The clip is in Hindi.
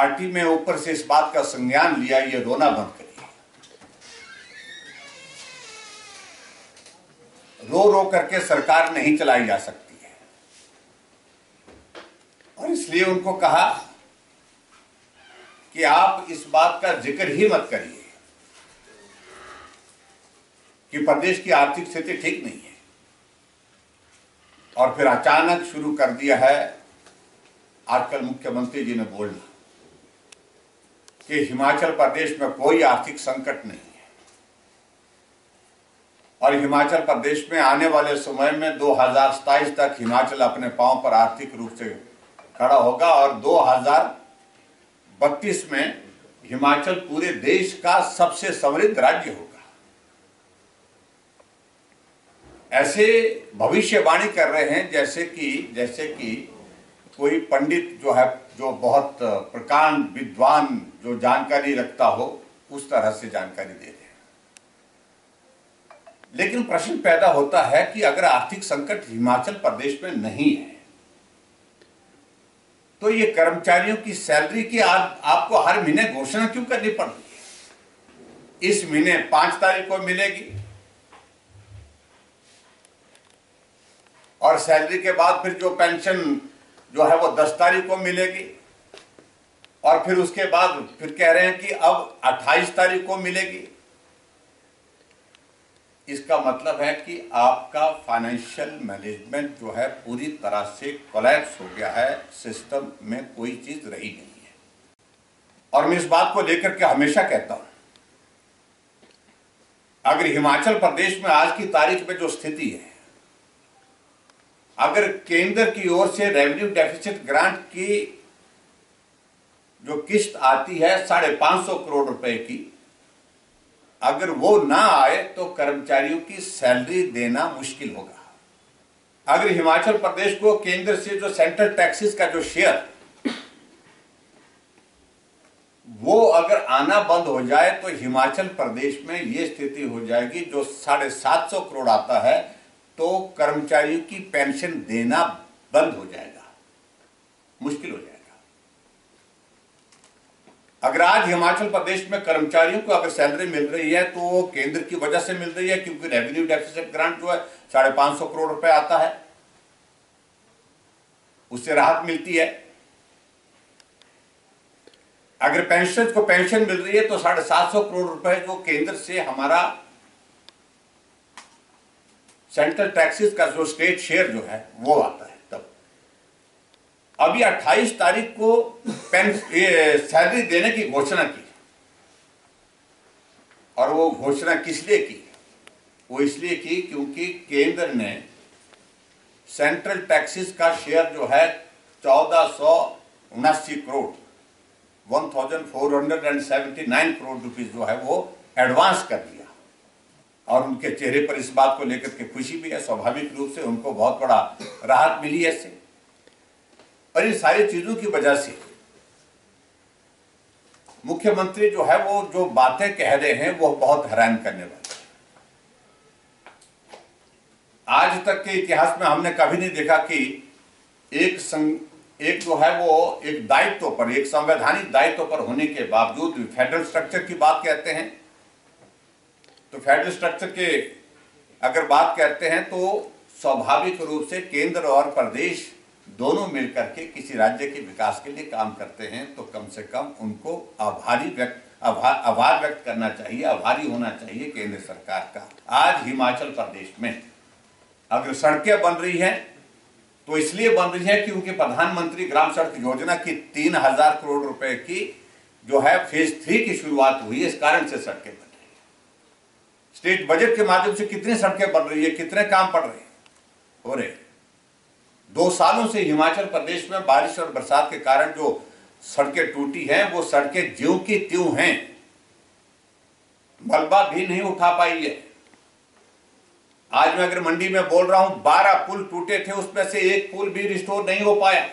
पार्टी में ऊपर से इस बात का संज्ञान लिया, ये रोना बंद करिए। रो रो करके सरकार नहीं चलाई जा सकती है, और इसलिए उनको कहा कि आप इस बात का जिक्र ही मत करिए कि प्रदेश की आर्थिक स्थिति ठीक नहीं है। और फिर अचानक शुरू कर दिया है आजकल मुख्यमंत्री जी ने बोलना कि हिमाचल प्रदेश में कोई आर्थिक संकट नहीं है, और हिमाचल प्रदेश में आने वाले समय में 2027 तक हिमाचल अपने पांव पर आर्थिक रूप से खड़ा होगा, और 2032 में हिमाचल पूरे देश का सबसे समृद्ध राज्य होगा। ऐसे भविष्यवाणी कर रहे हैं जैसे कि कोई पंडित जो है, जो बहुत प्रकांड विद्वान, जो जानकारी रखता हो, उस तरह से जानकारी दे रहे हैं। लेकिन प्रश्न पैदा होता है कि अगर आर्थिक संकट हिमाचल प्रदेश में नहीं है तो ये कर्मचारियों की सैलरी की आपको हर महीने घोषणा क्यों करनी पड़ रही है? इस महीने 5 तारीख को मिलेगी, और सैलरी के बाद फिर जो पेंशन जो है वो 10 तारीख को मिलेगी, और फिर उसके बाद फिर कह रहे हैं कि अब 28 तारीख को मिलेगी। इसका मतलब है कि आपका फाइनेंशियल मैनेजमेंट जो है पूरी तरह से कोलैप्स हो गया है, सिस्टम में कोई चीज रही नहीं है। और मैं इस बात को लेकर के हमेशा कहता हूं, अगर हिमाचल प्रदेश में आज की तारीख में जो स्थिति है, अगर केंद्र की ओर से रेवेन्यू डेफिसिट ग्रांट की जो किस्त आती है 550 करोड़ रुपए की, अगर वो ना आए तो कर्मचारियों की सैलरी देना मुश्किल होगा। अगर हिमाचल प्रदेश को केंद्र से जो सेंट्रल टैक्सेस का जो शेयर वो अगर आना बंद हो जाए तो हिमाचल प्रदेश में ये स्थिति हो जाएगी, जो 750 करोड़ आता है तो कर्मचारियों की पेंशन देना बंद हो जाएगा, मुश्किल हो जाएगा। अगर आज हिमाचल प्रदेश में कर्मचारियों को अगर सैलरी मिल रही है तो वो केंद्र की वजह से मिल रही है, क्योंकि रेवेन्यू डेफिसिट ग्रांट जो है 550 करोड़ रुपए आता है, उससे राहत मिलती है। अगर पेंशन को पेंशन मिल रही है तो 750 करोड़ रुपए जो केंद्र से हमारा सेंट्रल टैक्सेस का जो स्टेट शेयर जो है वो आता है। तब अभी 28 तारीख को सैलरी देने की घोषणा की, और वो घोषणा किस लिए की? वो इसलिए की क्योंकि केंद्र ने सेंट्रल टैक्सेस का शेयर जो है 1479 करोड़ 1479 करोड़ रुपीज जो है वो एडवांस कर दिया, और उनके चेहरे पर इस बात को लेकर के खुशी भी है। स्वाभाविक रूप से उनको बहुत बड़ा राहत मिली है इससे। और इन सारी चीजों की वजह से मुख्यमंत्री जो है वो जो बातें कह रहे हैं वो बहुत हैरान करने वाली है। आज तक के इतिहास में हमने कभी नहीं देखा कि एक जो है वो एक दायित्व पर, एक संवैधानिक दायित्व पर होने के बावजूद फेडरल स्ट्रक्चर की बात कहते हैं, तो फेडरल स्ट्रक्चर के अगर बात करते हैं तो स्वाभाविक रूप से केंद्र और प्रदेश दोनों मिलकर के किसी राज्य के विकास के लिए काम करते हैं, तो कम से कम उनको आभार व्यक्त करना चाहिए, आभारी होना चाहिए केंद्र सरकार का। आज हिमाचल प्रदेश में अगर सड़कें बन रही हैं तो इसलिए बन रही है क्योंकि प्रधानमंत्री ग्राम सड़क योजना की 3000 करोड़ रुपए की जो है फेज 3 की शुरुआत हुई है, इस कारण से सड़कें बन रही है। स्टेट बजट के माध्यम से कितनी सड़कें बन रही है, कितने काम पड़ रहे हैं, हो रहे। 2 सालों से हिमाचल प्रदेश में बारिश और बरसात के कारण जो सड़कें टूटी हैं वो सड़कें ज्यों की त्यों हैं, मलबा भी नहीं उठा पाई है। आज मैं अगर मंडी में बोल रहा हूं 12 पुल टूटे थे, उसमें से एक पुल भी रिस्टोर नहीं हो पाया।